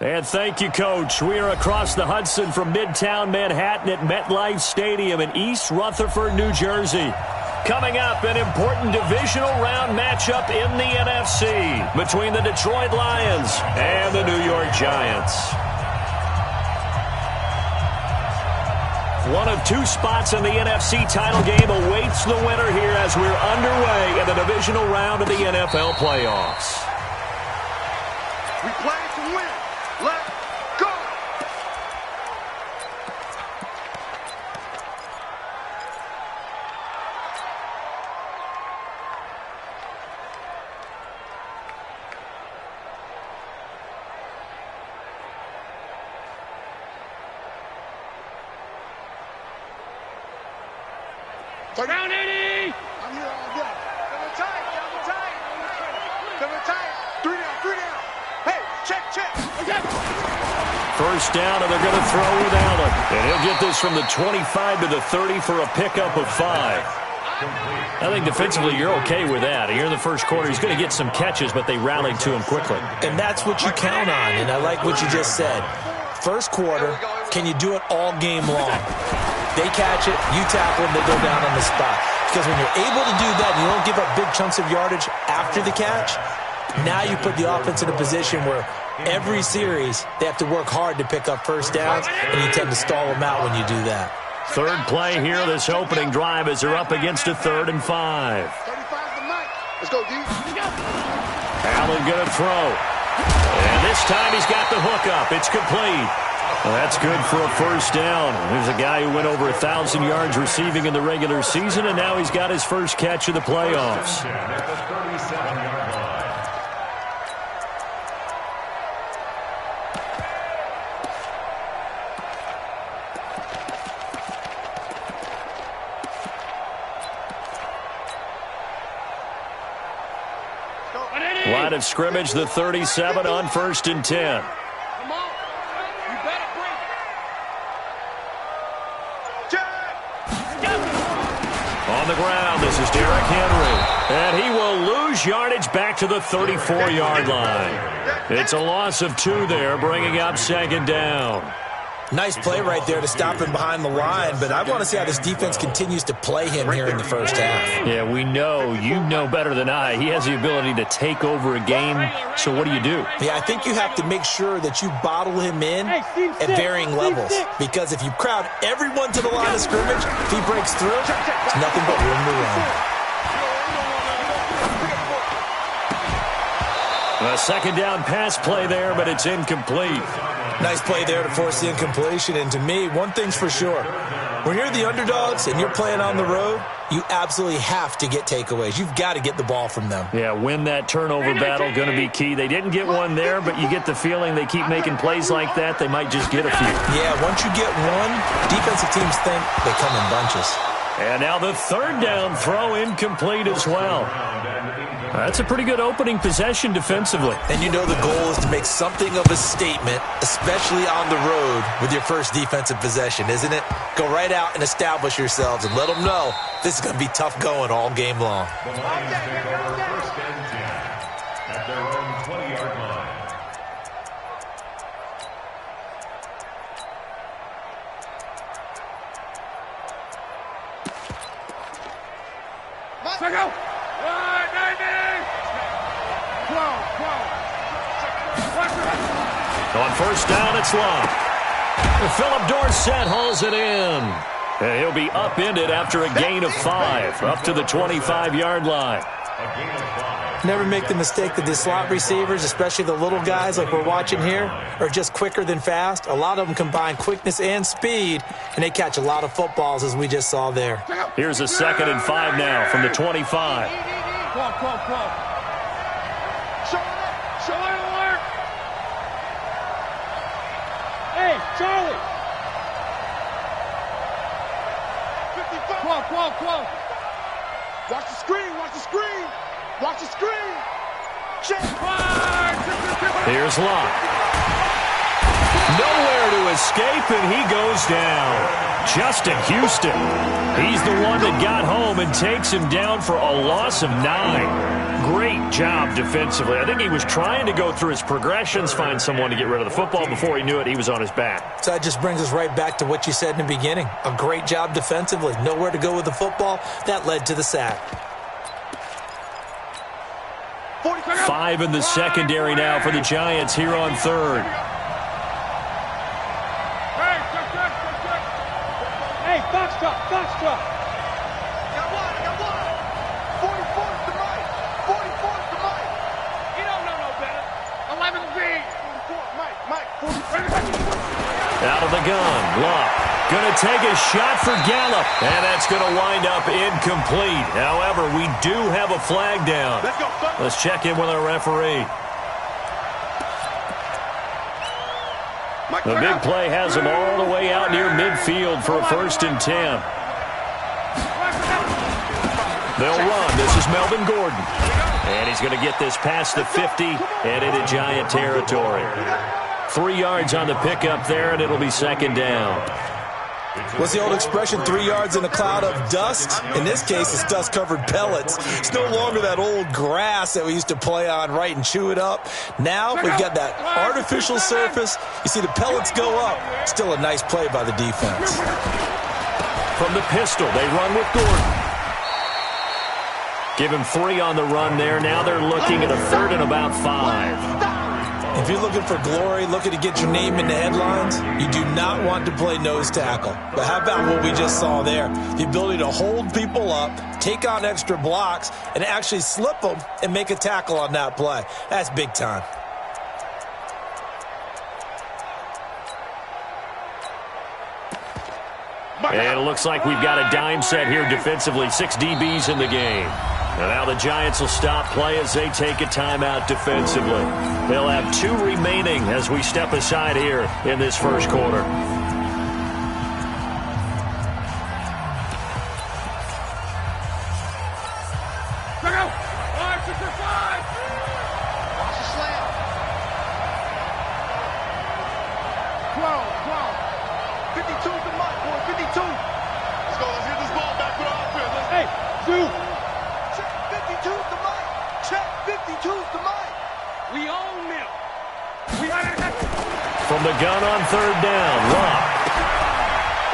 And thank you, Coach. We are across the Hudson from Midtown Manhattan at MetLife Stadium in East Rutherford, New Jersey. Coming up, an important divisional round matchup in the NFC between the Detroit Lions and the New York Giants. One of two spots in the NFC title game awaits the winner here as we're underway in the divisional round of the NFL playoffs. We play to win. Let's go! Round 80! I'm here all day. Double tight, double tight. Double tight. Three down. Hey, check. First down, and they're going to throw with Allen. And he'll get this from the 25 to the 30 for a pickup of 5. I think defensively you're okay with that. Here in the first quarter, he's going to get some catches, but they rallied to him quickly. And that's what you count on, and I like what you just said. First quarter, can you do it all game long? They catch it, you tackle them, they go down on the spot. Because when you're able to do that, and you don't give up big chunks of yardage after the catch, now you put the offense in a position where every series they have to work hard to pick up first downs, and you tend to stall them out when you do that. Third play here, this opening drive as they're up against a 3rd and 5. 35's the night. Let's go, D. Allen going to throw. And this time he's got the hook up. It's complete. Well, that's good for a first down. There's a guy who went over 1,000 yards receiving in the regular season, and now he's got his first catch of the playoffs. Line of scrimmage, the 37 on 1st and 10. On the ground, this is Derrick Henry. And he will lose yardage back to the 34-yard line. It's a loss of 2 there, bringing up 2nd down. Nice play right there to stop him behind the line, but I want to see how this defense continues to play him here in the first half. Yeah, we know. You know better than I. He has the ability to take over a game, so what do you do? Yeah, I think you have to make sure that you bottle him in at varying levels, because if you crowd everyone to the line of scrimmage, if he breaks through, it's nothing but room to run. A 2nd down pass play there, but it's incomplete. Nice play there to force the incompletion, and to me, one thing's for sure. When you're the underdogs and you're playing on the road, you absolutely have to get takeaways. You've got to get the ball from them. Yeah, win that turnover battle, going to be key. They didn't get one there, but you get the feeling they keep making plays like that, they might just get a few. Yeah, once you get one, defensive teams think they come in bunches. And now the 3rd down throw incomplete as well. That's a pretty good opening possession defensively. And you know the goal is to make something of a statement, especially on the road with your first defensive possession, isn't it? Go right out and establish yourselves and let them know this is going to be tough going all game long. At their own 20-yard line. Go! On 1st down, it's long. Philip Dorsett hauls it in. And he'll be upended after a gain of 5, up to the 25-yard line. Never make the mistake that the slot receivers, especially the little guys like we're watching here, are just quicker than fast. A lot of them combine quickness and speed, and they catch a lot of footballs, as we just saw there. Here's a 2nd and 5 now from the 25. Show it alert! Hey, Charlie! 55. Come on. Watch the screen. Watch the screen. Check. Here's Locke. Nowhere to escape, and he goes down. Justin Houston. He's the one that got home and takes him down for a loss of 9. Great job defensively. I think he was trying to go through his progressions, find someone to get rid of the football. Before he knew it, he was on his back. So that just brings us right back to what you said in the beginning. A great job defensively. Nowhere to go with the football. That led to the sack. 5 in the secondary now for the Giants here on 3rd. Hey, box drop, box drop. Got one. 44's the Mike. 44's the Mike. You don't know no better. 11 feet. 44, Mike, 44. Out of the gun, Luck. Going to take a shot for Gallup, and that's going to wind up incomplete. However, we do have a flag down. Let's go, son. Let's check in with our referee. The big play has him all the way out near midfield for a 1st and 10. They'll run. This is Melvin Gordon. And he's going to get this past the 50 and into Giant territory. 3 yards on the pickup there, and it'll be 2nd down. What's the old expression, 3 yards in a cloud of dust? In this case, it's dust-covered pellets. It's no longer that old grass that we used to play on, right, and chew it up. Now we've got that artificial surface. You see the pellets go up. Still a nice play by the defense. From the pistol, they run with Gordon. Give him 3 on the run there. Now they're looking at a 3rd and about 5. If you're looking for glory, looking to get your name in the headlines, you do not want to play nose tackle. But how about what we just saw there? The ability to hold people up, take on extra blocks, and actually slip them and make a tackle on that play. That's big time. And it looks like we've got a dime set here defensively. 6 DBs in the game. And now the Giants will stop play as they take a timeout defensively. They'll have 2 remaining as we step aside here in this 1st quarter. Look out! 5, 6, 5. Watch the slam. 12. 52's the Mike, boy. 52. Let's go. Let's get this ball back for the offense. Hey, Zoo. Check 52's the Mike. Check 52's the Mike. We own them. We got it. From the gun on 3rd down, Luck.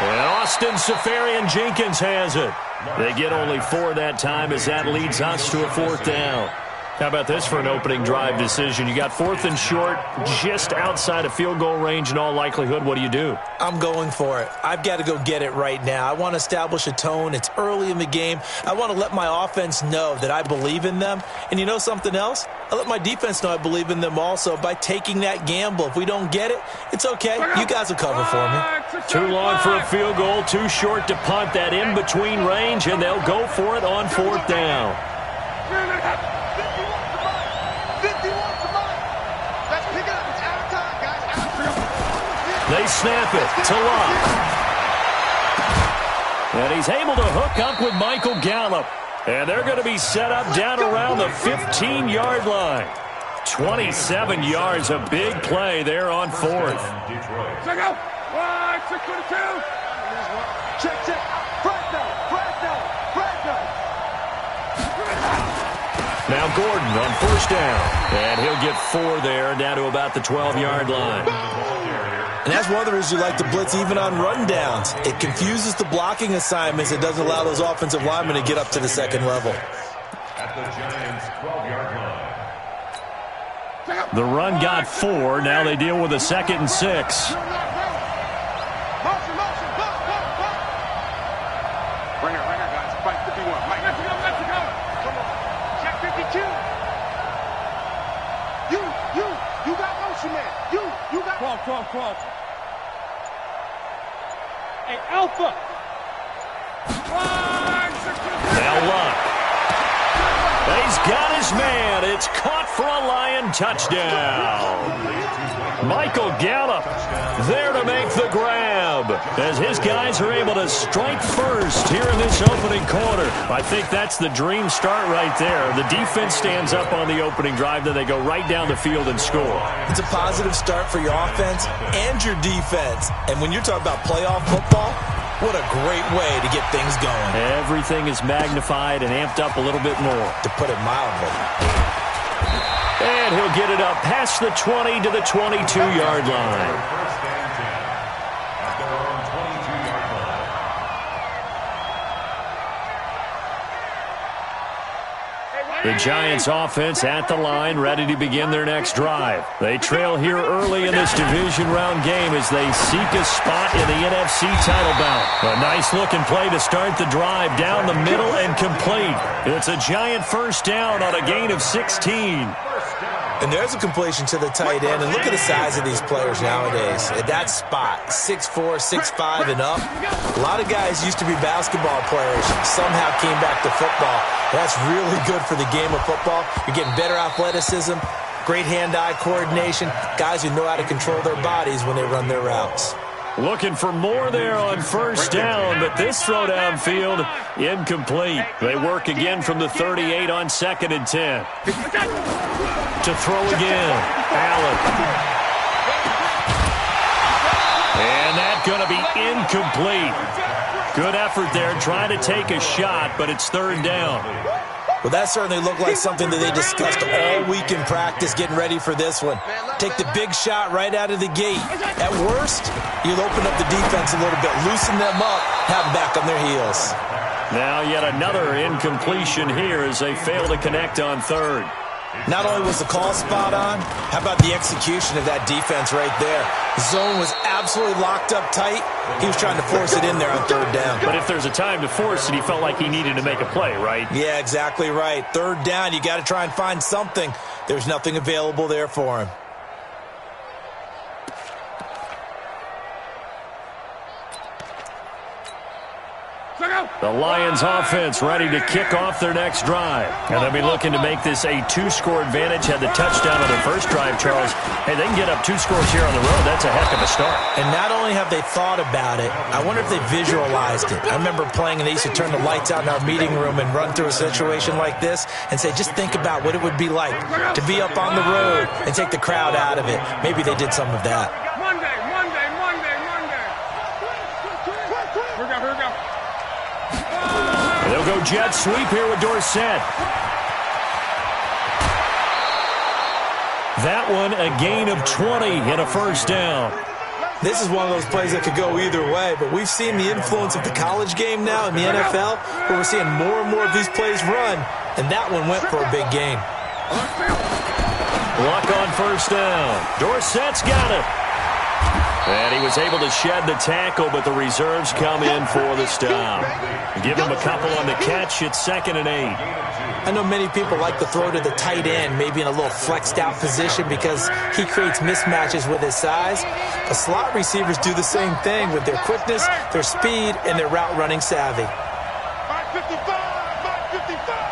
And Austin Safarian-Jenkins has it. They get only 4 that time as that leads us to a 4th down. How about this for an opening drive decision? You got 4th and short, just outside of field goal range in all likelihood. What do you do? I'm going for it. I've got to go get it right now. I want to establish a tone. It's early in the game. I want to let my offense know that I believe in them. And you know something else? I let my defense know I believe in them also by taking that gamble. If we don't get it, it's okay. You guys will cover for me. Too long for a field goal, too short to punt. That in-between range, and they'll go for it on 4th down. 51's the Mike. Let's pick it up. It's out of time, guys. Out of time. They snap it to Luck. And he's able to hook up with Michael Gallup. And they're going to be set up down around the 15-yard line. 27 yards, a big play there on 4th. Check out. 5, 6, 22. Check. Fresno. Now Gordon on 1st down. And he'll get 4 there, down to about the 12-yard line. And that's one of the reasons you like to blitz even on rundowns. It confuses the blocking assignments. It doesn't allow those offensive linemen to get up to the 2nd level. At the Giants' 12-yard line. The run got 4. Now they deal with a 2nd and 6. Motion. Right here, guys. Fight 51. Mike. Let's go. Come on. Check 52. You got motion, man. You got 12. Hey, Alpha. 5, 6, 22. Now Luck. He's got his man. It's caught for a Lion touchdown. Michael Gallup there to make the grab as his guys are able to strike first here in this opening quarter. I think that's the dream start right there. The defense stands up on the opening drive, then they go right down the field and score. It's a positive start for your offense and your defense. And when you're talking about playoff football, What a great way to get things going. Everything is magnified and amped up a little bit more. To put it mildly. And he'll get it up past the 20 to the 22-yard line. First and 10 at their own 22-yard line. The Giants offense at the line, ready to begin their next drive. They trail here early in this division round game as they seek a spot in the NFC title bout. A nice-looking play to start the drive down the middle and complete. It's a Giant first down on a gain of 16. And there's a completion to the tight end. And look at the size of these players nowadays. At that spot, 6'4", 6'5", and up. A lot of guys used to be basketball players, somehow came back to football. That's really good for the game of football. You're getting better athleticism, great hand-eye coordination, guys who know how to control their bodies when they run their routes. Looking for more there on first down, but this throw downfield, incomplete. They work again from the 38 on 2nd and 10. To throw again, Allen. And that's going to be incomplete. Good effort there, trying to take a shot, but it's 3rd down. Well, that certainly looked like something that they discussed all week in practice, getting ready for this one. Take the big shot right out of the gate. At worst, you'll open up the defense a little bit, loosen them up, have them back on their heels. Now yet another incompletion here as they fail to connect on 3rd. Not only was the call spot on, how about the execution of that defense right there? The zone was absolutely locked up tight. He was trying to force it in there on 3rd down. But if there's a time to force it, he felt like he needed to make a play, right? Yeah, exactly right. 3rd down, you got to try and find something. There's nothing available there for him. The Lions offense ready to kick off their next drive. And they'll be looking to make this a 2-score advantage. Had the touchdown on their first drive, Charles. Hey, they can get up 2 scores here on the road. That's a heck of a start. And not only have they thought about it, I wonder if they visualized it. I remember playing and they used to turn the lights out in our meeting room and run through a situation like this and say, just think about what it would be like to be up on the road and take the crowd out of it. Maybe they did some of that. Monday. Here we go. They'll go jet sweep here with Dorsett. That one a gain of 20 and a first down. This is one of those plays that could go either way, but we've seen the influence of the college game now in the NFL, where we're seeing more and more of these plays run, and that one went for a big gain. Luck on first down. Dorsett's got it. And he was able to shed the tackle, but the reserves come in for the stop. Give him a couple on the catch. It's 2nd and 8. I know many people like to throw to the tight end, maybe in a little flexed out position because he creates mismatches with his size. But slot receivers do the same thing with their quickness, their speed, and their route running savvy. 555.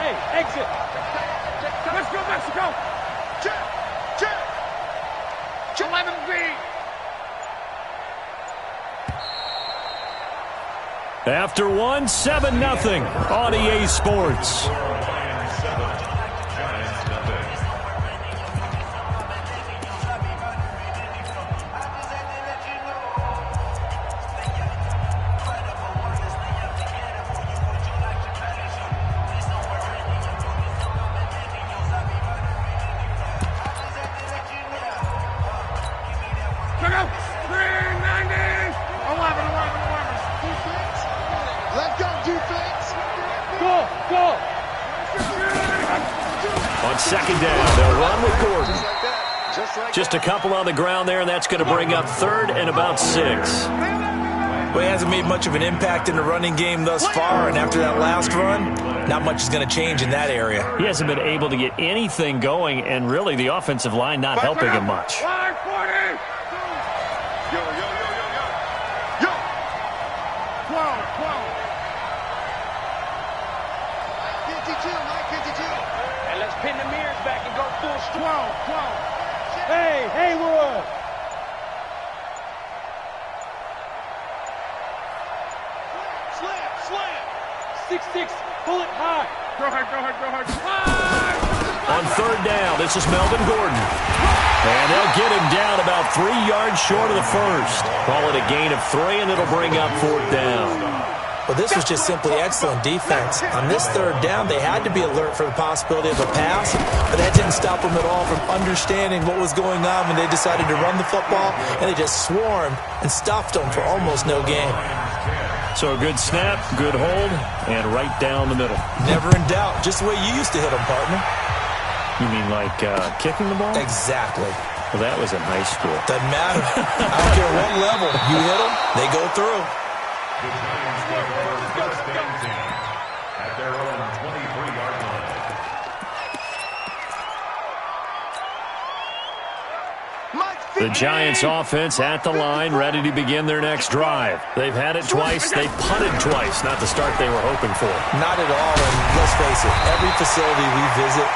Hey, exit. Let's go, Mexico. Check. 11B. After one, 7-0 on EA Sports. Lions 7, Giants nothing. Check out. 390. 11. Let go, defense. Go. On 2nd down, they'll run with Gordon. Just like that. Just a couple on the ground there, and that's going to bring up 3rd and about 6. Well, he hasn't made much of an impact in the running game thus far, and after that last run, not much is going to change in that area. He hasn't been able to get anything going, and really the offensive line not helping him much. 540. Yo. 12. 52, Mike 52. And let's pin the mirrors back and go full 12. Hey, Haywood. Slam. 6-6, pull it high. Go hard. 5. On third down, this is Melvin Gordon. And they'll get him down about 3 yards short of the first. Call it a gain of 3, and it'll bring up fourth down. Well, this was just simply excellent defense. On this third down, they had to be alert for the possibility of a pass, but that didn't stop them at all from understanding what was going on when they decided to run the football, and they just swarmed and stuffed them for almost no gain. So a good snap, good hold, and right down the middle. Never in doubt. Just the way you used to hit them, partner. You mean like kicking the ball? Exactly. Well, that was in high school. Doesn't matter. I don't care what level. You hit them, they go through. The Giants take over first and 10 at their own 23-yard line. The Giants offense at the line, ready to begin their next drive. They've had it twice. They've punted twice. Not the start they were hoping for. Not at all, and let's face it, every facility we visit,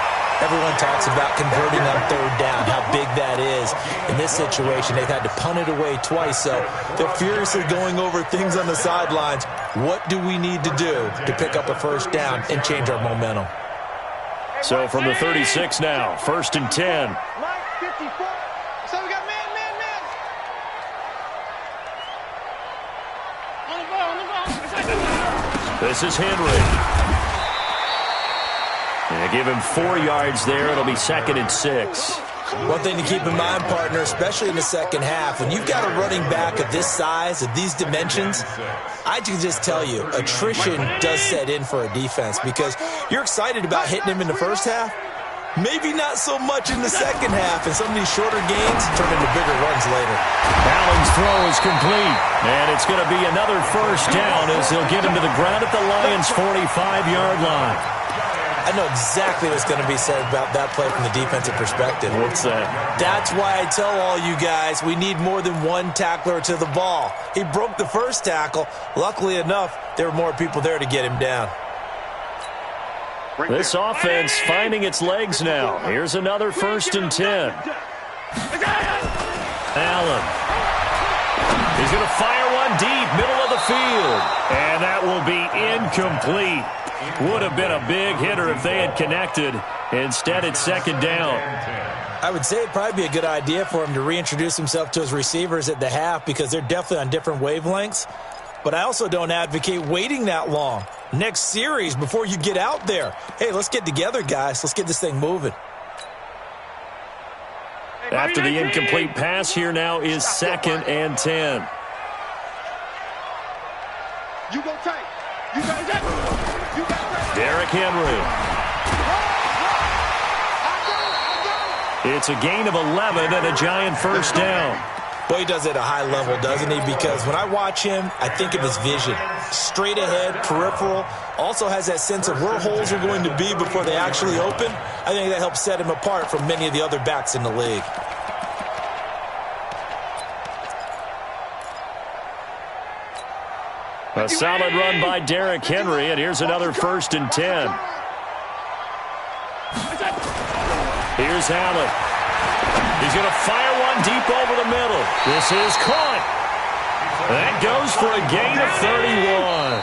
everyone talks about converting on third down, how big that is. In this situation, they've had to punt it away twice, so they're furiously going over things on the sidelines. What do we need to do to pick up a first down and change our momentum? So from the 36 now, first and 10. Line 54. So we got man. This is Henry. And they give him 4 yards there. It'll be second and 6. One thing to keep in mind, partner, especially in the second half, when you've got a running back of this size, of these dimensions, I can just tell you, attrition does set in for a defense because you're excited about hitting him in the first half. Maybe not so much in the second half, and some of these shorter gains turn into bigger runs later. Allen's throw is complete, and it's going to be another first down as he'll get him to the ground at the Lions' 45-yard line. I know exactly what's going to be said about that play from the defensive perspective. What's that? That's why I tell all you guys we need more than one tackler to the ball. He broke the first tackle. Luckily enough, there were more people there to get him down. This offense finding its legs now. Here's another first and 10. Allen. He's going to fire one deep, middle of the field. And that will be incomplete. Would have been a big hitter if they had connected. Instead, it's second down. I would say it'd probably be a good idea for him to reintroduce himself to his receivers at the half because they're definitely on different wavelengths. But I also don't advocate waiting that long. Next series before you get out there. Hey, let's get together, guys. Let's get this thing moving. After the incomplete pass, here now is second and 10. You go tight. You got that. You got that. Derrick Henry. It's a gain of 11 and a Giant first down. Boy, he does it at a high level, doesn't he? Because when I watch him, I think of his vision. Straight ahead, peripheral. Also has that sense of where holes are going to be before they actually open. I think that helps set him apart from many of the other backs in the league. A solid run by Derrick Henry, and here's another first and 10. Here's Allen. He's going to fire one deep over the middle. This is caught. That goes for a gain of 31.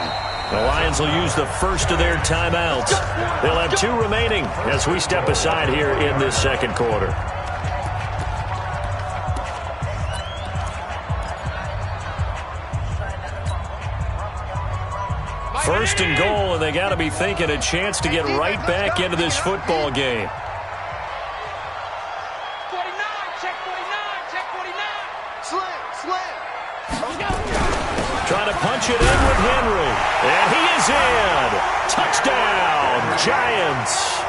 The Lions will use the first of their timeouts. They'll have 2 remaining as we step aside here in this second quarter. First and goal, and they got to be thinking a chance to get right back into this football game. 49, check 49. Slam. Trying to punch it in with Henry. And he is in. Touchdown, Giants.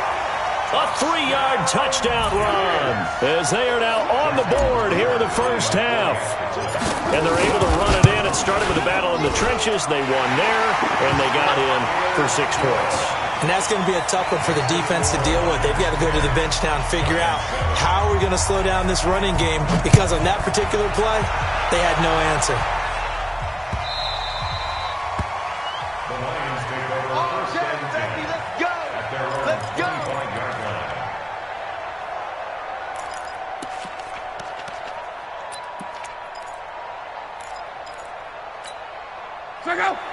A 3-yard touchdown run as they are now on the board here in the first half. And they're able to run it in. It started with a battle in the trenches. They won there, and they got in for 6 points. And that's going to be a tough one for the defense to deal with. They've got to go to the bench now and figure out how we're going to slow down this running game because on that particular play, they had no answer. The Lions take over first and 10 at their own 25-yard line.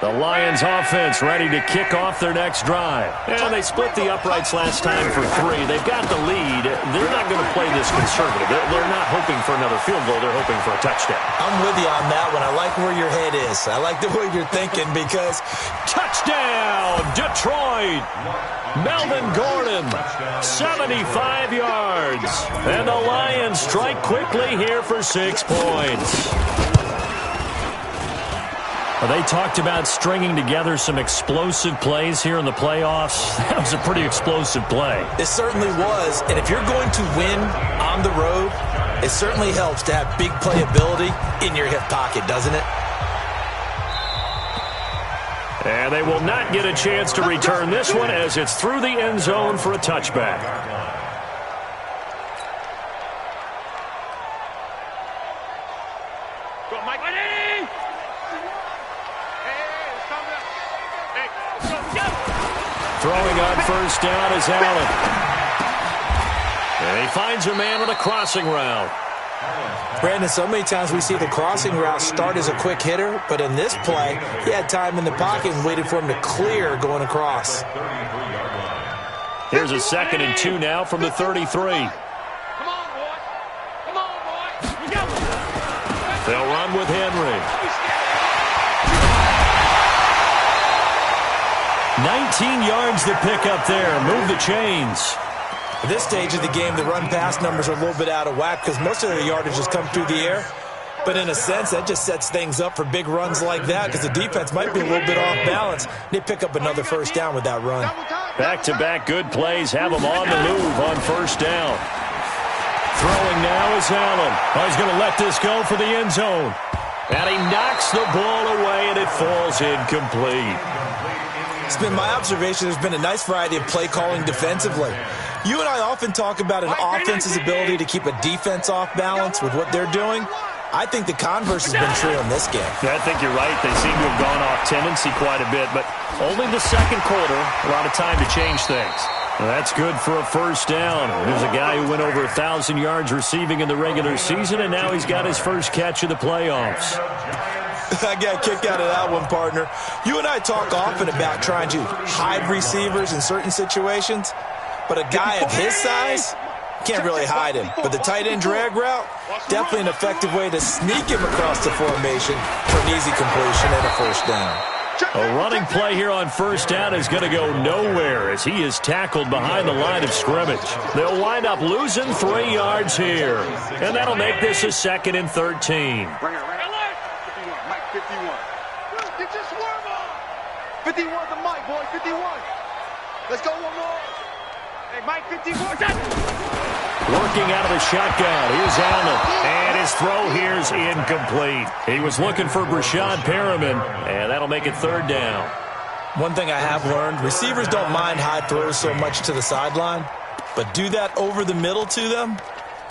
The Lions Lions offense ready to kick off their next drive. And they split the uprights last time for 3. They've got the lead. They're not going to play this conservative. They're not hoping for another field goal. They're hoping for a touchdown. I'm with you on that one. I like where your head is. I like the way you're thinking because touchdown, Detroit! Melvin Gordon, 75 yards. And the Lions strike quickly here for 6 points. Well, they talked about stringing together some explosive plays here in the playoffs. That was a pretty explosive play. It certainly was. And if you're going to win on the road, it certainly helps to have big playability in your hip pocket, doesn't it? And they will not get a chance to return this one as it's through the end zone for a touchback. Go, Mike. Throwing on first down is Allen. And he finds a man on a crossing route. Brandon, so many times we see the crossing route start as a quick hitter, but in this play, he had time in the pocket and waited for him to clear going across. Here's a 2nd and 2 now from the 33. Come on, boy. Come on, boy. We go. They'll run with Henry. 19 yards to pick up there. Move the chains. At this stage of the game, the run-pass numbers are a little bit out of whack because most of the yardage has come through the air. But in a sense, that just sets things up for big runs like that because the defense might be a little bit off balance. They pick up another first down with that run. Back-to-back good plays have them on the move on first down. Throwing now is Allen. Oh, he's going to let this go for the end zone. And he knocks the ball away, and it falls incomplete. It's been my observation there's been a nice variety of play calling defensively. You and I often talk about an offense's ability to keep a defense off balance with what they're doing. I think the converse has been true in this game. Yeah, I think you're right. They seem to have gone off tendency quite a bit, but only the second quarter, a lot of time to change things. Well, that's good for a first down. There's a guy who went over 1,000 yards receiving in the regular season, and now he's got his first catch of the playoffs. I got a kick out of that one, partner. You and I talk often about trying to hide receivers in certain situations, but a guy of his size can't really hide him. But the tight end drag route, definitely an effective way to sneak him across the formation for an easy completion and a first down. A running play here on first down is going to go nowhere as he is tackled behind the line of scrimmage. They'll wind up losing 3 yards here, and that'll make this a 2nd and 13. Bring it right. 51. Get your swerve on. 51 the Mike, boy. 51. Let's go one more. Hey, Mike, 51. Working out of the shotgun. Here's Allen. And his throw here's incomplete. He was looking for Brashad Perriman, and that'll make it 3rd down. One thing I have learned, receivers don't mind high throws so much to the sideline, but do that over the middle to them,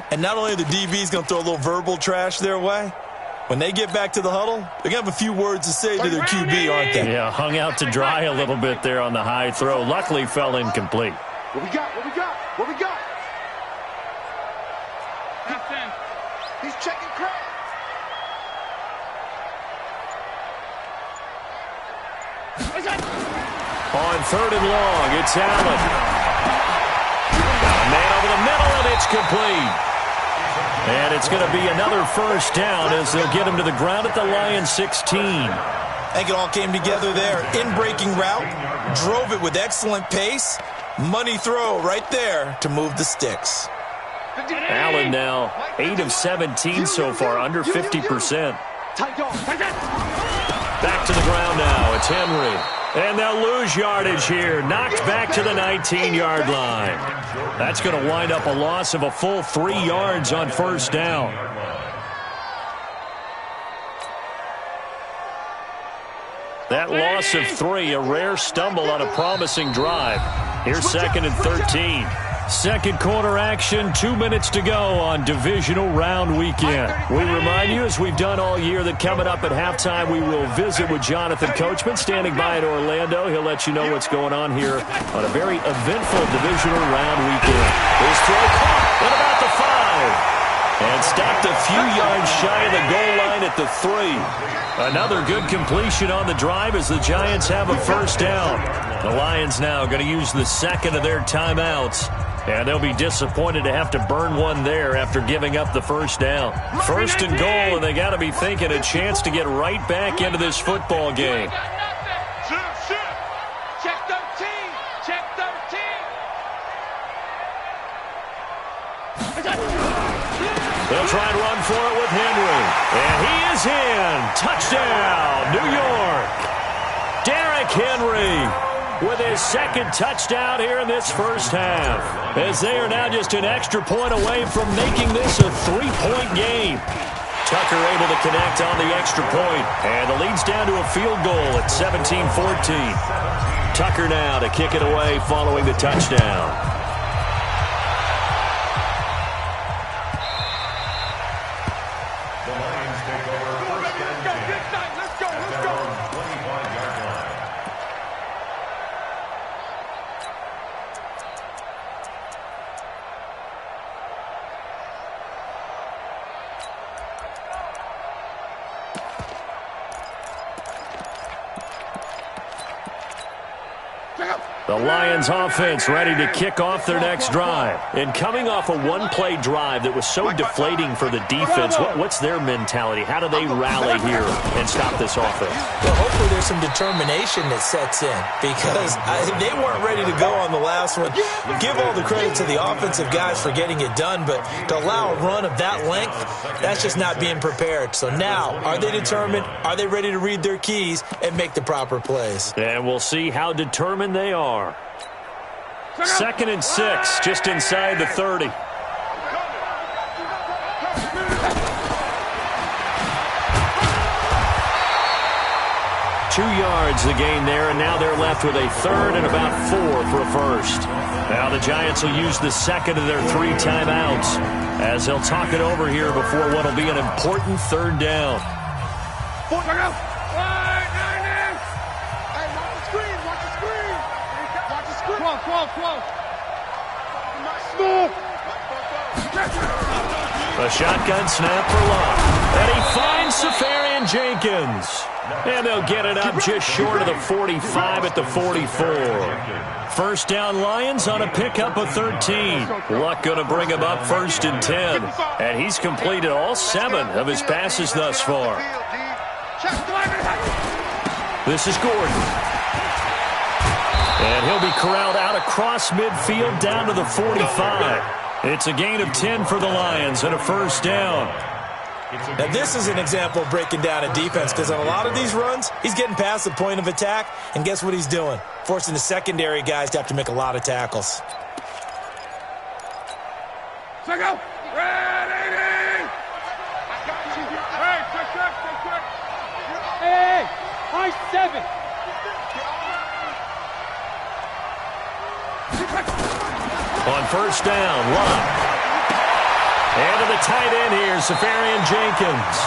and not only are the DBs going to throw a little verbal trash their way, when they get back to the huddle, they're going to have a few words to say to their QB, aren't they? Yeah, hung out to dry a little bit there on the high throw. Luckily, fell incomplete. What we got? What we got? What we got? He's checking crack. On 3rd and long, it's Allen. Got a man over the middle, and it's complete. And it's going to be another first down as they'll get him to the ground at the Lions 16. I think it all came together there. In-breaking route, drove it with excellent pace. Money throw right there to move the sticks. Allen now 8 of 17 so far, under 50%. Back to the ground now. It's Henry. And they'll lose yardage here. Knocked back to the 19-yard line. That's going to wind up a loss of a full 3 yards on first down. That loss of 3, a rare stumble on a promising drive. Here's 2nd and 13. Second quarter action, 2 minutes to go on Divisional Round weekend. We remind you, as we've done all year, that coming up at halftime, we will visit with Jonathan Coachman, standing by in Orlando. He'll let you know what's going on here on a very eventful Divisional Round weekend. His throw caught at about the 5. And stopped a few yards shy of the goal line at the 3. Another good completion on the drive as the Giants have a first down. The Lions now going to use the second of their timeouts. And they'll be disappointed to have to burn one there after giving up the first down. First and goal, and they got to be thinking a chance to get right back into this football game. Check 13. Check 13. They'll try and run for it with Henry. And he is in. Touchdown, New York. Derrick Henry with his second touchdown here in this first half, as they are now just an extra point away from making this a 3-point game. Tucker able to connect on the extra point, and the lead's down to a field goal at 17-14. Tucker now to kick it away following the touchdown. The Lions offense ready to kick off their next drive. And coming off a one-play drive that was so deflating for the defense, what's their mentality? How do they rally here and stop this offense? Well, hopefully there's some determination that sets in, because they weren't ready to go on the last one. Give all the credit to the offensive guys for getting it done, but to allow a run of that length, that's just not being prepared. So now, are they determined? Are they ready to read their keys and make the proper plays? And we'll see how determined they are. 2nd and 6, just inside the 30. 2 yards the gain there, and now they're left with a third and about 4 for a first. Now the Giants will use the second of their 3 timeouts as they'll talk it over here before what will be an important third down. A shotgun snap for Love. And he finds Safarian Jenkins. And they'll get it up just short of the 45 at the 44. First down Lions on a pickup of 13. Luck going to bring him up 1st and 10. And he's completed all 7 of his passes thus far. This is Gordon. And he'll be corralled out across midfield down to the 45. It's a gain of 10 for the Lions and a first down. Now, this is an example of breaking down a defense, because on a lot of these runs, he's getting past the point of attack, and guess what he's doing? Forcing the secondary guys to have to make a lot of tackles. Check out. Ready. Hey, I-7. On first down, Love. And to the tight end here, Safarian Jenkins.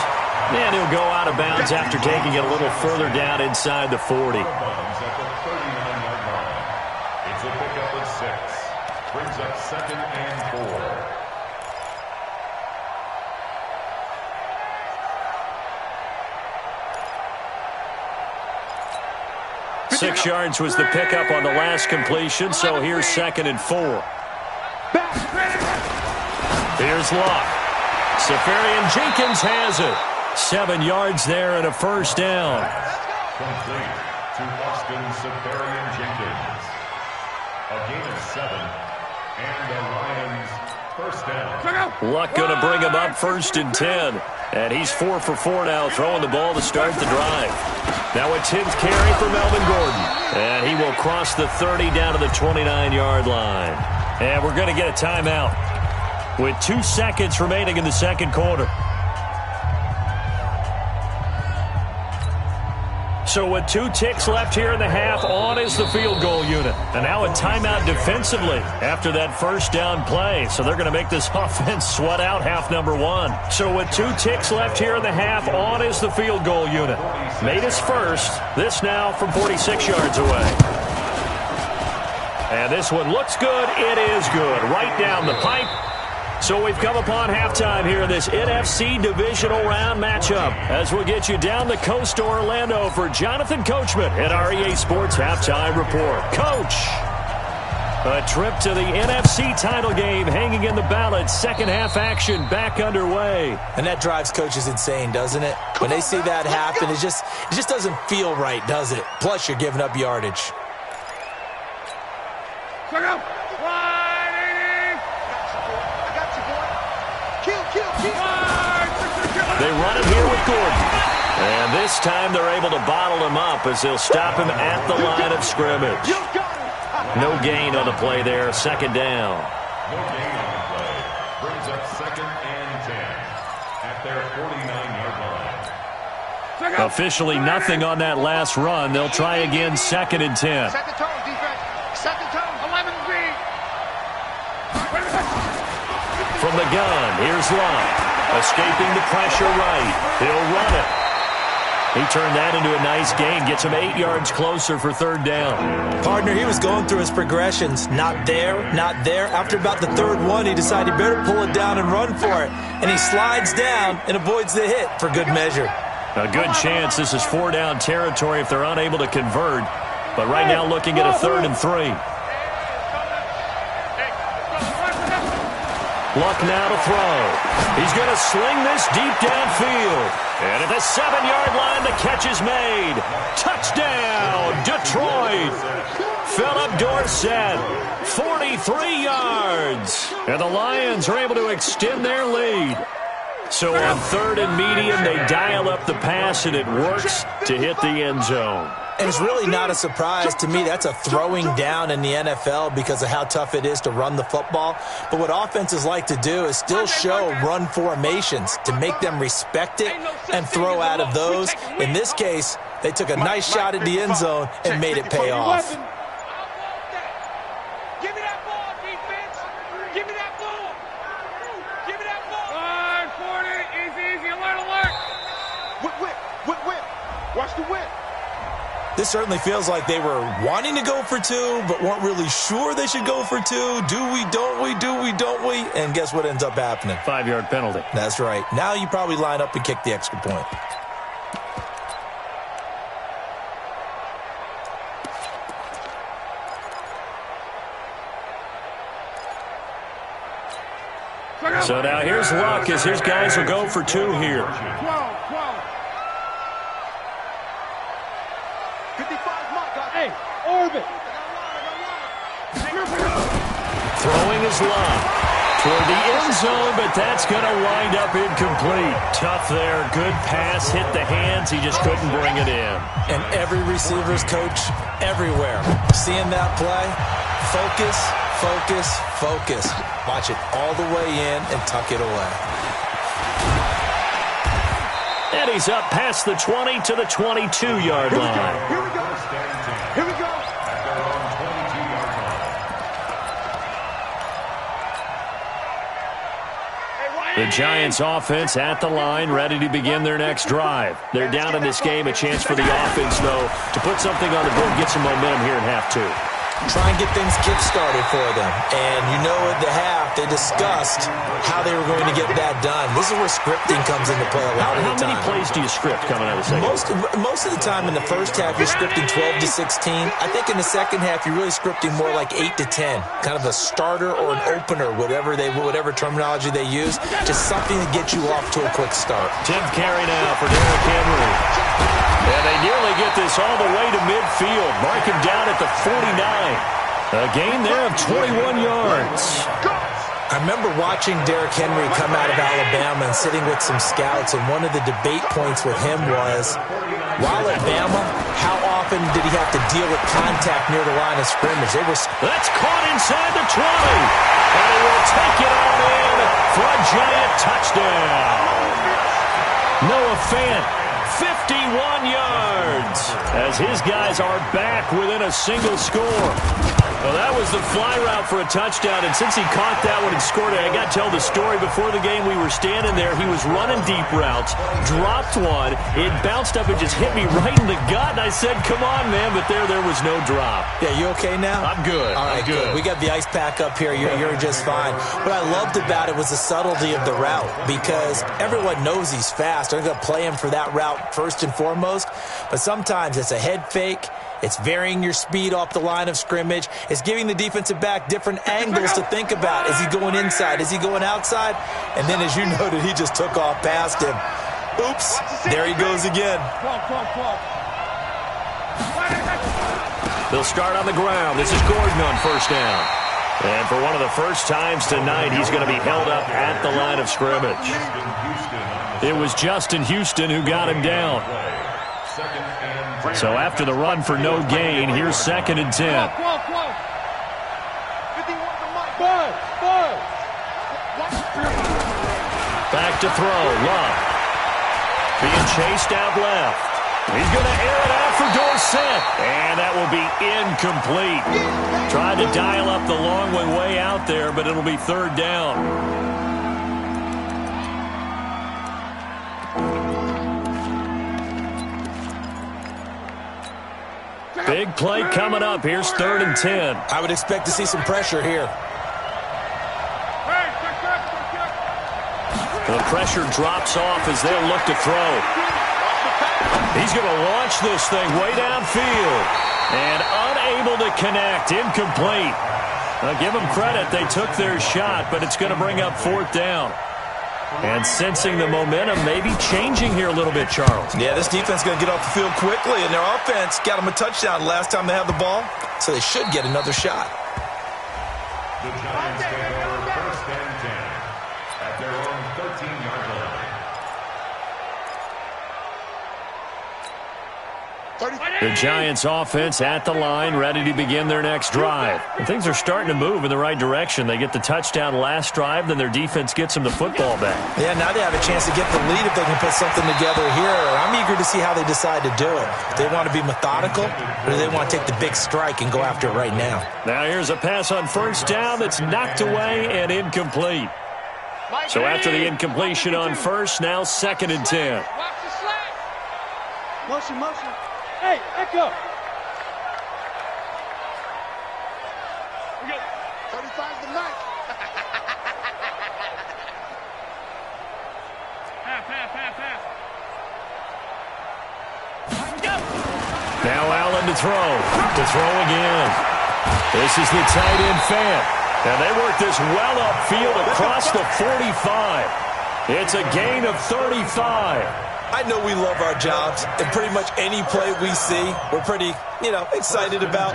And he'll go out of bounds after taking it a little further down inside the 40. It's a pickup of 6. Brings up 2nd and 4. 6 yards was the pickup on the last completion, so here's 2nd and 4. Here's Luck. Safarian Jenkins has it. 7 yards there and a first down. Complete to Austin Safarian Jenkins. A gain of 7. And the Lions first down. Luck going to bring him up 1st and 10. And he's 4 for 4 now, throwing the ball to start the drive. Now a 10th carry for Melvin Gordon. And he will cross the 30 down to the 29-yard line. And we're going to get a timeout with 2 seconds remaining in the second quarter. So with 2 ticks left here in the half, on is the field goal unit. And now a timeout defensively after that first down play. So they're going to make this offense sweat out half number 1. So with 2 ticks left here in the half, on is the field goal unit. Made his first. This now from 46 yards away. And this one looks good. It is good. Right down the pipe. So we've come upon halftime here in this NFC Divisional Round matchup. As we'll get you down the coast to Orlando for Jonathan Coachman at our EA Sports Halftime Report. Coach, a trip to the NFC title game hanging in the balance. Second half action back underway. And that drives coaches insane, doesn't it? When they see that happen, it just doesn't feel right, does it? Plus, you're giving up yardage. They run it here with Gordon. And this time they're able to bottle him up as they'll stop him at the line of scrimmage. No gain on the play there. Second down. No gain on the play. Brings up 2nd and 10 at their 49-yard line. Officially nothing on that last run. They'll try again 2nd and 10. Set the tone, defense. Set the tone. 11 feet. From the gun, here's Love. Escaping the pressure right. He'll run it. He turned that into a nice gain. Gets him 8 yards closer for 3rd down. Partner, he was going through his progressions. Not there, not there. After about the 3rd one, he decided he better pull it down and run for it. And he slides down and avoids the hit for good measure. A good chance this is 4-down territory if they're unable to convert. But right now looking at a 3rd and 3. Luck now to throw. He's going to sling this deep downfield. And at the 7-yard line, the catch is made. Touchdown, Detroit. Philip Dorsett, 43 yards. And the Lions are able to extend their lead. So on 3rd and medium, they dial up the pass, and it works to hit the end zone. And it's really not a surprise to me. That's a throwing down in the NFL because of how tough it is to run the football. But what offenses like to do is still show run formations to make them respect it and throw out of those. In this case, they took a nice shot at the end zone and made it pay off. Give me that ball, defense. Give me that ball. Give me that ball. 40. Easy. Alert. Whip. Watch the whip. This certainly feels like they were wanting to go for 2, but weren't really sure they should go for 2. Do we, don't we? And guess what ends up happening? 5-yard penalty. That's right. Now you probably line up and kick the extra point. So now here's Luck as his guys will go for 2 here. 12. Hey, orbit. Throwing is Love toward the end zone, but that's going to wind up incomplete. Tough there. Good pass. Hit the hands. He just couldn't bring it in. And every receiver's coach everywhere. Seeing that play, focus. Watch it all the way in and tuck it away. And he's up past the 20 to the 22-yard line. Here we go. At their own 22-yard line. The Giants offense at the line, ready to begin their next drive. They're down in this game. A chance for the offense, though, to put something on the board, get some momentum here in half 2. Try and get things kick-started for them. And you know at the half, they discussed how they were going to get that done. This is where scripting comes into play a lot of the time. How many plays do you script coming out of the second? Most of the time in the first half, you're scripting 12 to 16. I think in the second half, you're really scripting more like 8 to 10. Kind of a starter or an opener, whatever terminology they use. Just something to get you off to a quick start. 10th carry now for Derrick Henry. And they nearly get this all the way to midfield. Mark him down at the 49. A gain there of 21 yards. I remember watching Derrick Henry come out of Alabama and sitting with some scouts, and one of the debate points with him was, while at Bama, how often did he have to deal with contact near the line of scrimmage? That's caught inside the 20. And he will take it on in for a giant touchdown. Noah Fant, 51 yards, as his guys are back within a single score. Well, that was the fly route for a touchdown, and since he caught that one and scored it, I got to tell the story. Before the game, we were standing there. He was running deep routes, dropped one. It bounced up and just hit me right in the gut, and I said, come on, man, but there was no drop. Yeah, you okay now? I'm good. All right, good. We got the ice pack up here. You're just fine. What I loved about it was the subtlety of the route, because everyone knows he's fast. They're going to play him for that route first and foremost, but sometimes it's a head fake. It's varying your speed off the line of scrimmage. It's giving the defensive back different angles to think about. Is he going inside? Is he going outside? And then, as you noted, he just took off past him. Oops, there he goes again. They'll start on the ground. This is Gordon on first down. And for one of the first times tonight, he's going to be held up at the line of scrimmage. It was Justin Houston who got him down. So after the run for no gain, here's 2nd and 10. Back to throw. Love. Being chased out left. He's going to air it out for Dorsett. And that will be incomplete. Tried to dial up the long way out there, but it'll be 3rd down. Big play coming up. Here's 3rd and 10. I would expect to see some pressure here. The pressure drops off as they'll look to throw. He's going to launch this thing way downfield. And unable to connect. Incomplete. I'll give them credit. They took their shot, but it's going to bring up 4th down. And sensing the momentum maybe changing here a little bit, Charles. Yeah, this defense is going to get off the field quickly, and their offense got them a touchdown last time they had the ball, so they should get another shot. The Giants take over 1st and 10 at their own 13-yard line. The Giants offense at the line, ready to begin their next drive. And things are starting to move in the right direction. They get the touchdown last drive, then their defense gets them the football back. Yeah, now they have a chance to get the lead if they can put something together here. I'm eager to see how they decide to do it. Do they want to be methodical, or do they want to take the big strike and go after it right now? Now here's a pass on 1st down that's knocked away and incomplete. So after the incompletion on 1st, now 2nd and 10. Motion. Hey, Echo. 35's the night. Pass. Now Allen to throw. To throw again. This is the tight end Fant. And they work this well upfield across the 45. It's a gain of 35. I know we love our jobs, and pretty much any play we see, we're pretty, excited about.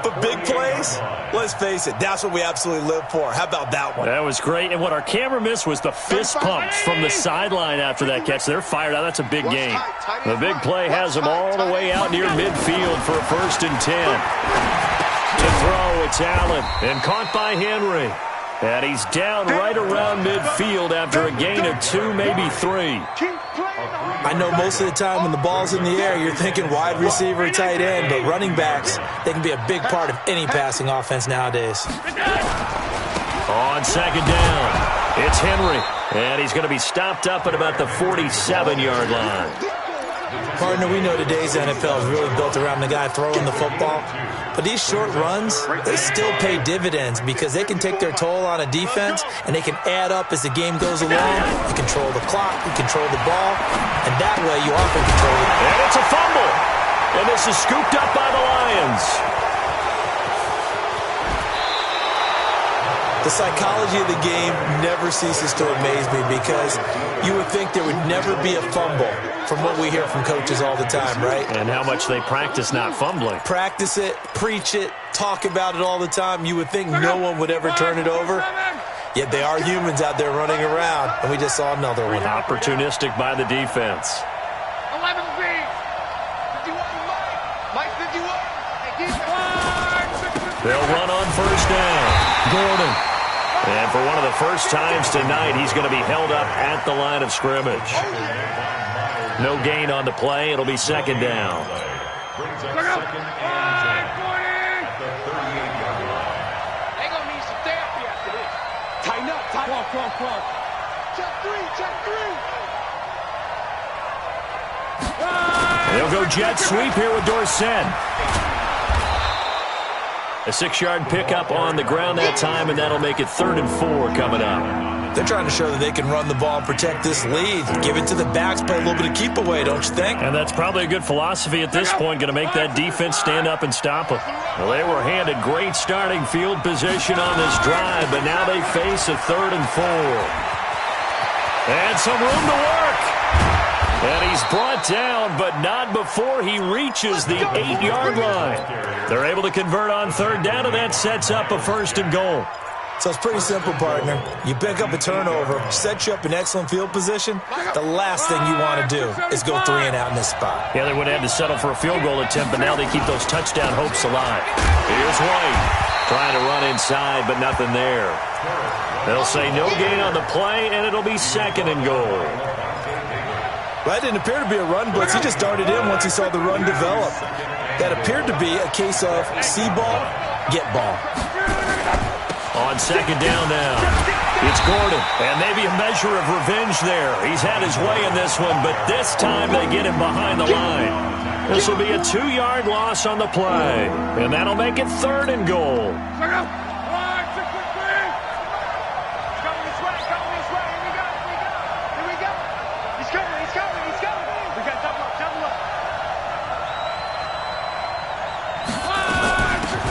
But big plays, let's face it, that's what we absolutely live for. How about that one? That was great, and what our camera missed was the fist pumps from the sideline after that catch. They're fired out. That's a big gain. The big play has them all the way out near midfield for a 1st and 10. To throw, it's Allen, and caught by Henry. And he's down right around midfield after a gain of 2, maybe 3. I know most of the time when the ball's in the air, you're thinking wide receiver, tight end, but running backs, they can be a big part of any passing offense nowadays. On 2nd down, it's Henry, and he's going to be stopped up at about the 47-yard line. Partner, we know today's NFL is really built around the guy throwing the football. But these short runs, they still pay dividends because they can take their toll on a defense, and they can add up as the game goes along. You control the clock, you control the ball, and that way you often control it. And it's a fumble. And this is scooped up by the Lions. The psychology of the game never ceases to amaze me because you would think there would never be a fumble from what we hear from coaches all the time, right? And how much they practice not fumbling. Practice it, preach it, talk about it all the time. You would think no one would ever turn it over. Yet they are humans out there running around, and we just saw another one. Opportunistic by the defense. 11 feet. 51, Mike 51. They'll run on 1st down. Gordon. And for one of the first times tonight, he's going to be held up at the line of scrimmage. No gain on the play. It'll be 2nd down. Brings up 2nd and 10 at the 38-yard line. Check three. They'll go jet sweep here with Dorsett. A 6-yard pickup on the ground that time, and that'll make it 3rd and 4 coming up. They're trying to show that they can run the ball and protect this lead. Give it to the backs, play a little bit of keep away, don't you think? And that's probably a good philosophy at this point, going to make that defense stand up and stop them. Well, they were handed great starting field position on this drive, but now they face a 3rd and 4. And some room to work. And he's brought down, but not before he reaches the 8-yard line. They're able to convert on 3rd down, and that sets up a 1st and goal. So it's pretty simple, partner. You pick up a turnover, set you up in excellent field position. The last thing you want to do is go 3 and out in this spot. Yeah, they would have had to settle for a field goal attempt, but now they keep those touchdown hopes alive. Here's White trying to run inside, but nothing there. They'll say no gain on the play, and it'll be 2nd and goal. That didn't appear to be a run blitz. He just darted in once he saw the run develop. That appeared to be a case of see ball, get ball. On 2nd down now, it's Gordon, and maybe a measure of revenge there. He's had his way in this one, but this time they get him behind the line. This will be a 2-yard loss on the play, and that'll make it 3rd and goal.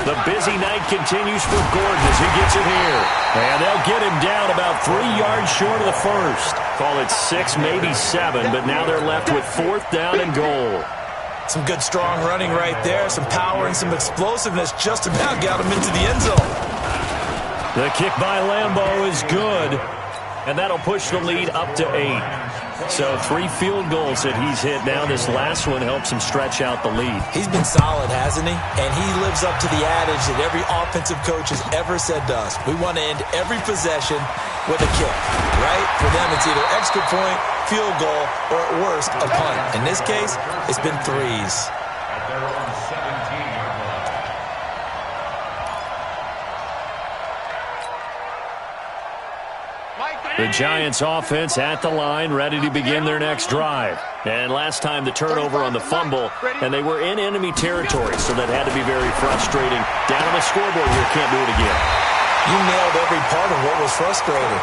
The busy night continues for Gordon as he gets it here. And they'll get him down about 3 yards short of the 1st. Call it 6, maybe 7, but now they're left with 4th down and goal. Some good strong running right there. Some power and some explosiveness just about got him into the end zone. The kick by Lambeau is good. And that'll push the lead up to 8. So 3 field goals that he's hit now. This last one helps him stretch out the lead. He's been solid, hasn't he? And he lives up to the adage that every offensive coach has ever said to us. We want to end every possession with a kick, right? For them, it's either extra point, field goal, or at worst, a punt. In this case, it's been 3s. The Giants offense at the line, ready to begin their next drive. And last time the turnover on the fumble, and they were in enemy territory, so that had to be very frustrating. Down on the scoreboard here, can't do it again. You nailed every part of what was frustrating.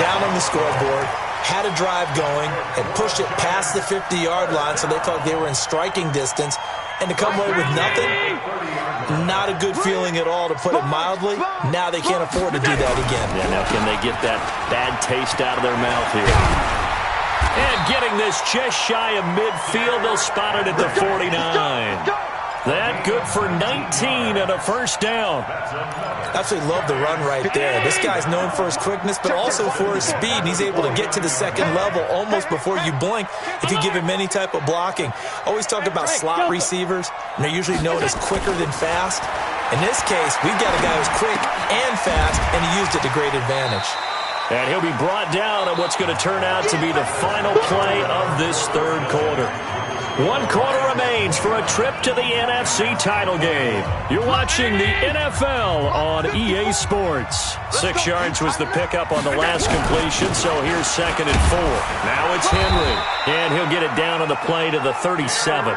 Down on the scoreboard, had a drive going, and pushed it past the 50-yard line, so they thought they were in striking distance. And to come away with nothing, not a good feeling at all, to put it mildly. Now they can't afford to do that again. Yeah, now can they get that bad taste out of their mouth here? And getting this just shy of midfield, they'll spot it at the 49. That good for 19 and a 1st down. Absolutely love the run right there. This guy's known for his quickness, but also for his speed. And he's able to get to the 2nd level almost before you blink if you give him any type of blocking. Always talk about slot receivers, and they're usually known as quicker than fast. In this case, we've got a guy who's quick and fast, and he used it to great advantage. And he'll be brought down on what's going to turn out to be the final play of this 3rd quarter. 1 quarter remains for a trip to the NFC title game. You're watching the NFL on EA Sports. 6 yards was the pickup on the last completion, so here's 2nd and 4. Now it's Henry, and he'll get it down on the play to the 37.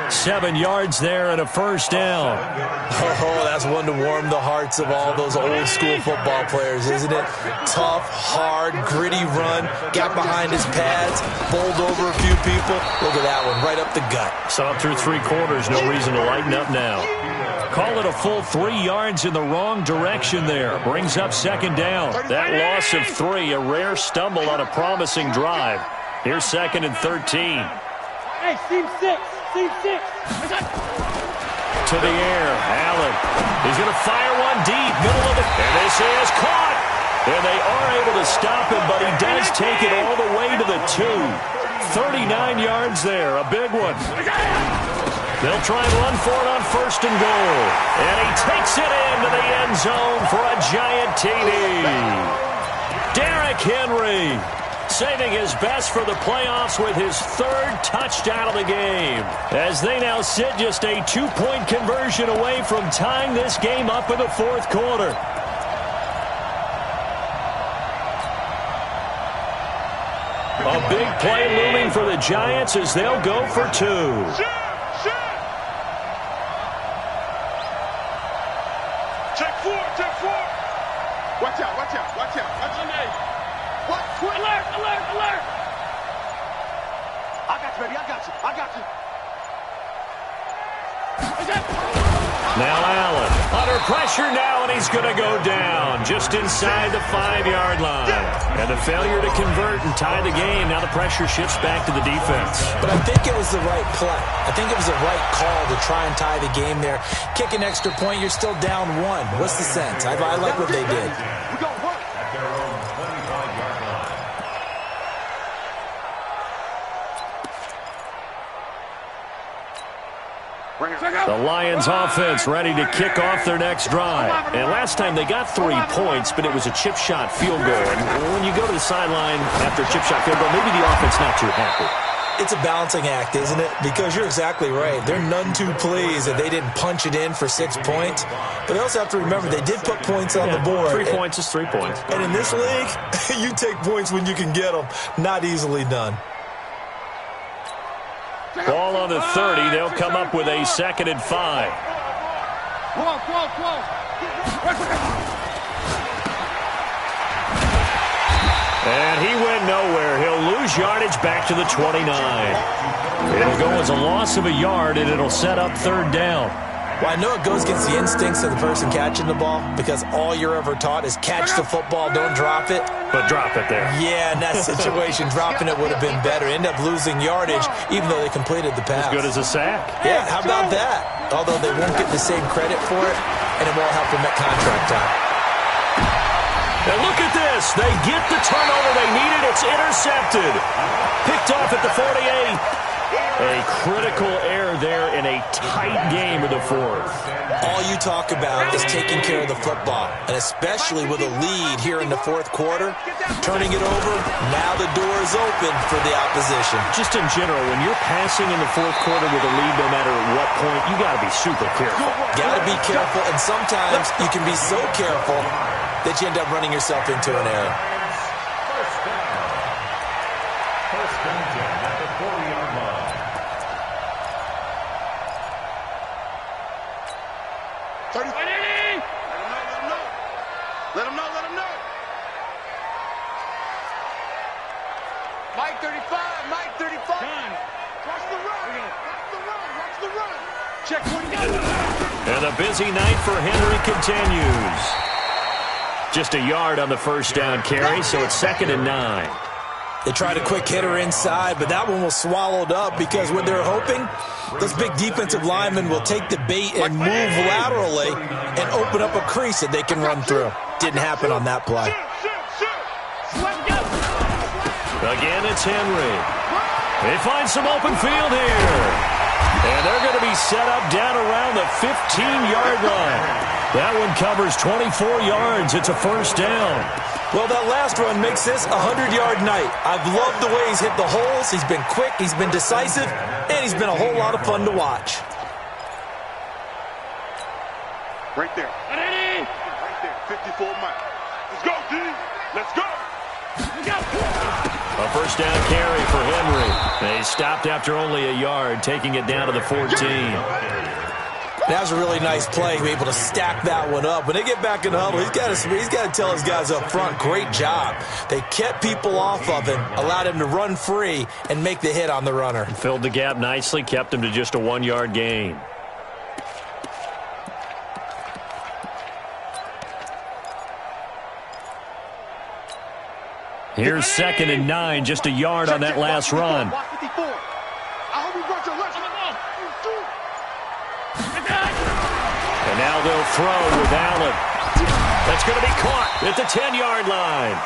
7 yards there and a 1st down. Oh, that's one to warm the hearts of all those old school football players, isn't it? Tough, hard, gritty run. Got behind his pads, bowled over a few people. Look at that one, right up the gut. Saw it through 3 quarters. No reason to lighten up now. Call it a full 3 yards in the wrong direction there. Brings up 2nd down. That loss of 3, a rare stumble on a promising drive. Here's 2nd and 13. Hey, team 6. Team 6. To the air, Allen. He's going to fire one deep, middle of it. And this is caught. And they are able to stop him, but he does take it all the way to the 2. 39 yards there, a big one. They'll try and run for it on 1st and goal. And he takes it into the end zone for a giant TD. Derrick Henry saving his best for the playoffs with his 3rd touchdown of the game, as they now sit just a 2-point conversion away from tying this game up in the 4th quarter. A big play looming for the Giants as they'll go for 2. Check 4, check 4. Watch out, watch out, watch out. Watch out. What? Alert, alert, alert. I got you, baby. I got you. I got you. Now Allen under pressure now, and he's going to go down just inside the 5-yard line. And the failure to convert and tie the game. Now the pressure shifts back to the defense. But I think it was the right play. I think it was the right call to try and tie the game there. Kick an extra point, you're still down 1. What's the sense? I like what they did. We go work. At their own 25-yard line. The Lions offense ready to kick off their next drive. And last time they got 3 points, but it was a chip shot field goal. And when you go to the sideline after a chip shot field goal, maybe the offense not too happy. It's a balancing act, isn't it? Because you're exactly right. They're none too pleased that they didn't punch it in for 6 points. But they also have to remember they did put points on the board. 3 points is 3 points. And in this league, you take points when you can get them. Not easily done. Ball on the 30. They'll come up with a 2nd and 5. And he went nowhere. He'll lose yardage back to the 29. It'll go as a loss of a yard, and it'll set up 3rd down. Well, I know it goes against the instincts of the person catching the ball because all you're ever taught is catch the football, don't drop it. But drop it there. Yeah, in that situation, dropping it would have been better. End up losing yardage even though they completed the pass. As good as a sack. Yeah, how about that? Although they won't get the same credit for it, and it won't help them at contract time. And look at this. They get the turnover they needed. It's intercepted. Picked off at the 48. A critical error there in a tight game of the 4th. All you talk about is taking care of the football, and especially with a lead here in the 4th quarter, turning it over, now the door is open for the opposition. Just in general, when you're passing in the 4th quarter with a lead, no matter at what point, you got to be super careful. Got to be careful, and sometimes you can be so careful that you end up running yourself into an error. First and 10 at the 40-yard line. Let him know, let him know. Mike 35, Mike 35. Watch the run, watch the run, watch the run. Check 20. And the busy night for Henry continues. Just a yard on the 1st down carry, so it's 2nd and 9. They tried a quick hitter inside, but that one was swallowed up because what they're hoping, those big defensive linemen will take the bait and move laterally and open up a crease that they can run through. Didn't happen on that play. Again, it's Henry. They find some open field here. And they're going to be set up down around the 15-yard line. That one covers 24 yards. It's a 1st down. Well, that last run makes this a 100-yard night. I've loved the way he's hit the holes. He's been quick, he's been decisive, and he's been a whole lot of fun to watch. Right there. Right there. 54 Mike. Let's go, D. Let's go. A 1st down carry for Henry. They stopped after only a yard, taking it down to the 14. That was a really nice play, be able to stack that one up. When they get back in the huddle, he's got to tell his guys up front, great job. They kept people off of him, allowed him to run free and make the hit on the runner. Filled the gap nicely, kept him to just a 1-yard gain. Here's 2nd and 9, just a yard on that last run. And now they'll throw with Allen. That's going to be caught at the 10-yard line.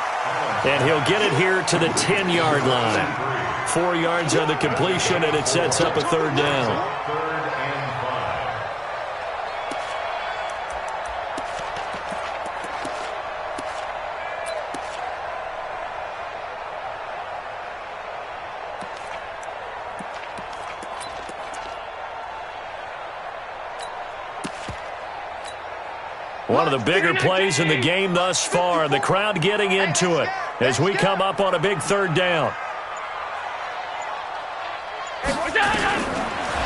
And he'll get it here to the 10-yard line. 4 yards on the completion, and it sets up a 3rd down. One of the bigger plays in the game thus far. The crowd getting into it as we come up on a big 3rd down.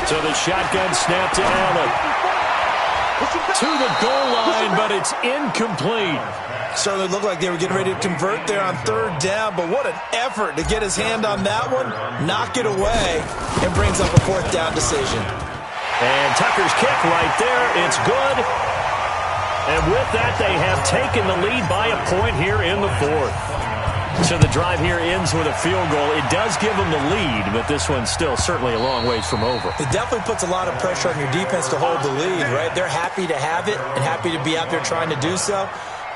So the shotgun snap to Allen. To the goal line, but it's incomplete. Certainly looked like they were getting ready to convert there on third down, but what an effort to get his hand on that one, knock it away, and brings up a fourth down decision. And Tucker's kick right there. It's good. And with that, they have taken the lead by a point here in the fourth. So the drive here ends with a field goal. It does give them the lead, but this one's still certainly a long ways from over. It definitely puts a lot of pressure on your defense to hold the lead, right? They're happy to have it and happy to be out there trying to do so.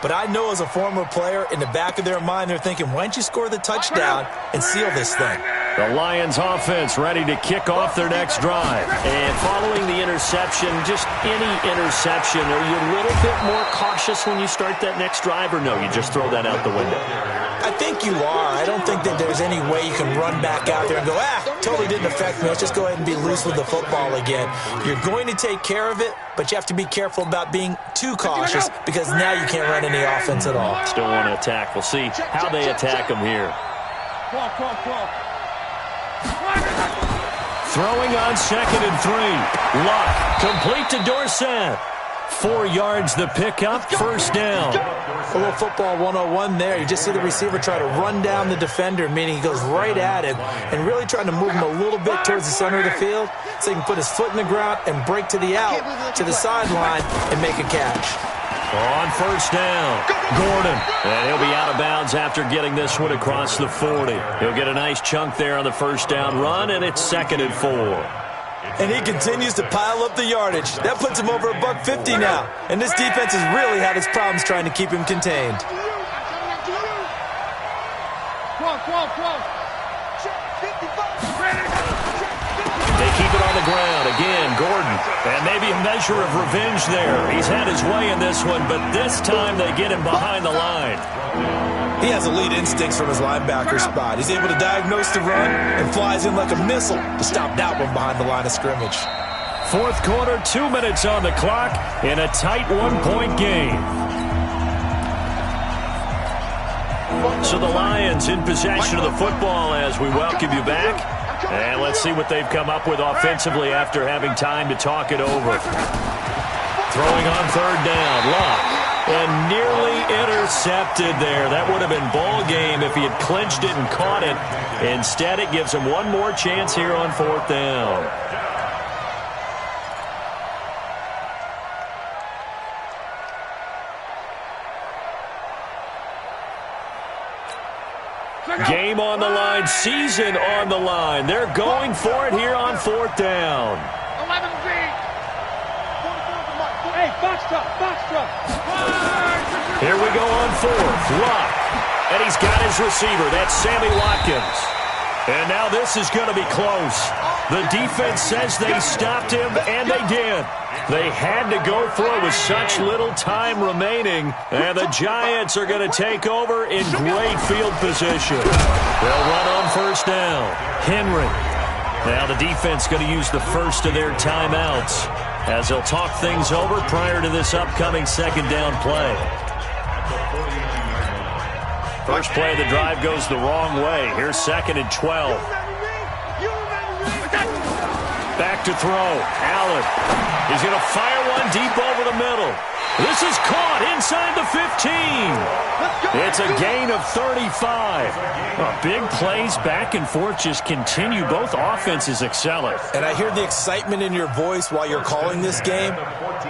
But I know as a former player, in the back of their mind, they're thinking, why don't you score the touchdown and seal this thing? The Lions offense ready to kick off their next drive. And following the interception, just any interception, are you a little bit more cautious when you start that next drive, or no, you just throw that out the window? I think you are. I don't think that there's any way you can run back out there and go, totally didn't affect me. Let's just go ahead and be loose with the football again. You're going to take care of it, but you have to be careful about being too cautious because now you can't run any offense at all. Still want to attack. We'll see how they attack them here. Throwing on 2nd and 3. Luck complete to Dorsett. 4 yards the pickup, first down. A little football 101 there. You just see the receiver try to run down the defender, meaning he goes right at him and really trying to move him a little bit towards the center of the field so he can put his foot in the ground and break to the out, to the sideline, and make a catch. On first down, Gordon. And he'll be out of bounds after getting this one across the 40. He'll get a nice chunk there on the first down run, and it's 2nd and 4. And he continues to pile up the yardage. That puts him over $150 now. And this defense has really had its problems trying to keep him contained. They keep it on the ground. Again, Gordon. And maybe a measure of revenge there. He's had his way in this one, but this time they get him behind the line. He has elite instincts from his linebacker spot. He's able to diagnose the run and flies in like a missile to stop that one behind the line of scrimmage. Fourth quarter, 2 minutes on the clock in a tight 1-point game. So the Lions in possession of the football as we welcome you back. And let's see what they've come up with offensively after having time to talk it over. Throwing on third down, Luck. And nearly intercepted there. That would have been ball game if he had clinched it and caught it. Instead, it gives him one more chance here on fourth down. Game on the line, season on the line. They're going for it here on fourth down. 11 feet. Hey, box truck. Here we go on fourth. Luck. And he's got his receiver. That's Sammy Watkins. And now this is going to be close. The defense says they stopped him, and they did. They had to go for it with such little time remaining. And the Giants are going to take over in great field position. They'll run on first down. Henry. Now the defense going to use the first of their timeouts as they'll talk things over prior to this upcoming second down play. First play of the drive goes the wrong way. Here's 2nd and 12. Back to throw. Allen. He's going to fire one deep over the middle. This is caught inside the 15. It's a gain of 35. Big plays back and forth just continue. Both offenses excelling. And I hear the excitement in your voice while you're calling this game.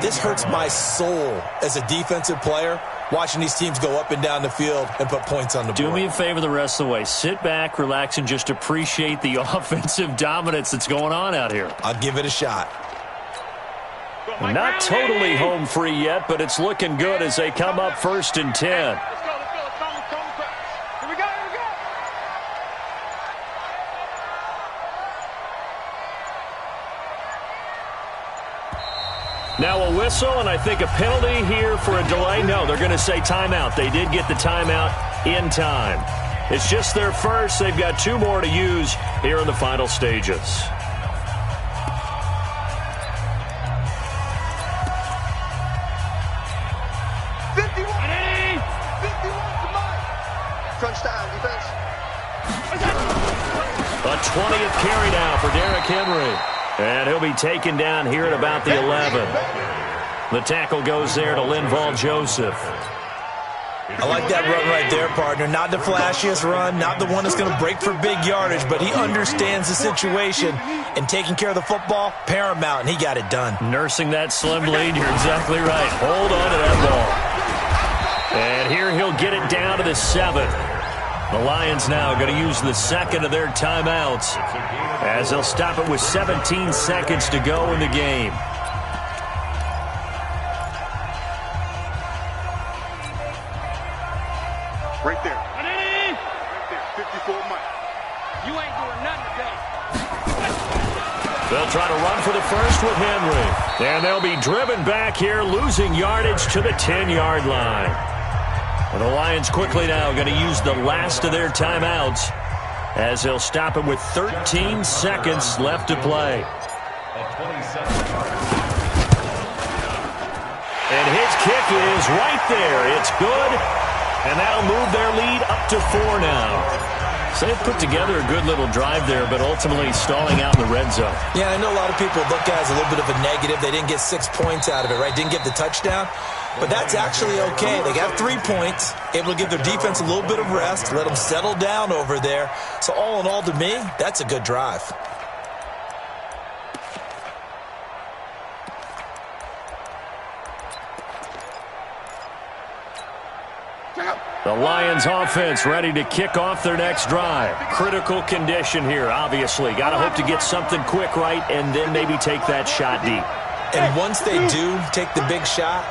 This hurts my soul as a defensive player, watching these teams go up and down the field and put points on the board. Do me a favor the rest of the way. Sit back, relax, and just appreciate the offensive dominance that's going on out here. I'll give it a shot. Not totally home free yet, but it's looking good as they come up 1st and 10. Here we go. Now a whistle, and I think a penalty here for a delay. No, they're going to say timeout. They did get the timeout in time. It's just their first. They've got 2 more to use here in the final stages. Crunch down, defense. A 20th carry now for Derrick Henry. And he'll be taken down here at about the 11. The tackle goes there to Linval Joseph. I like that run right there, partner. Not the flashiest run, not the one that's going to break for big yardage, but he understands the situation, and taking care of the football, paramount, and he got it done. Nursing that slim lead, you're exactly right. Hold on to that ball. And here he'll get it down to the 7. The Lions now going to use the second of their timeouts as they'll stop it with 17 seconds to go in the game. Right there. Right there. 54 Mike. You ain't doing nothing today. They'll try to run for the first with Henry. And they'll be driven back here, losing yardage to the 10-yard line. And the Lions quickly now going to use the last of their timeouts as they'll stop it with 13 seconds left to play. And his kick is right there. It's good. And that'll move their lead up to 4 now. So they've put together a good little drive there, but ultimately stalling out in the red zone. Yeah, I know a lot of people look at it as a little bit of a negative. They didn't get 6 points out of it, right? Didn't get the touchdown. But that's actually okay. They got 3 points, able to give their defense a little bit of rest, let them settle down over there. So all in all, to me, that's a good drive. The Lions offense ready to kick off their next drive. Critical condition here, obviously. Got to hope to get something quick right and then maybe take that shot deep. And once they do take the big shot,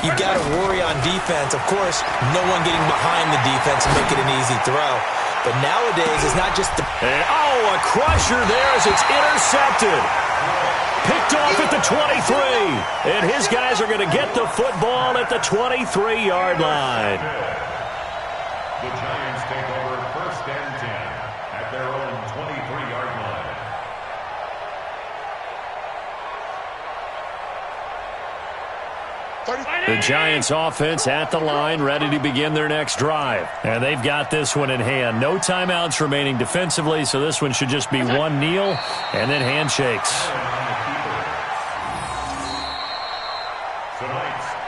you got to worry on defense. Of course, no one getting behind the defense and make it an easy throw. But nowadays, it's not just the... And, a crusher there as it's intercepted. Picked off at the 23. And his guys are going to get the football at the 23-yard line. The Giants take over 1st and 10 at their own 23-yard line. The Giants offense at the line, ready to begin their next drive. And they've got this one in hand. No timeouts remaining defensively, so this one should just be one kneel and then handshakes.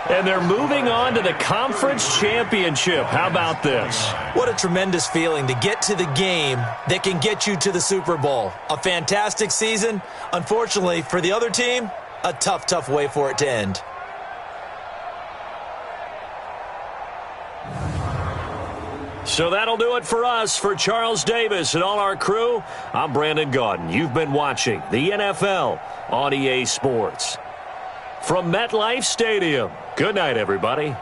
And they're moving on to the conference championship. How about this? What a tremendous feeling to get to the game that can get you to the Super Bowl. A fantastic season. Unfortunately, for the other team, a tough, tough way for it to end. So that'll do it for us. For Charles Davis and all our crew, I'm Brandon Gaudin. You've been watching the NFL on EA Sports. From MetLife Stadium, good night, everybody.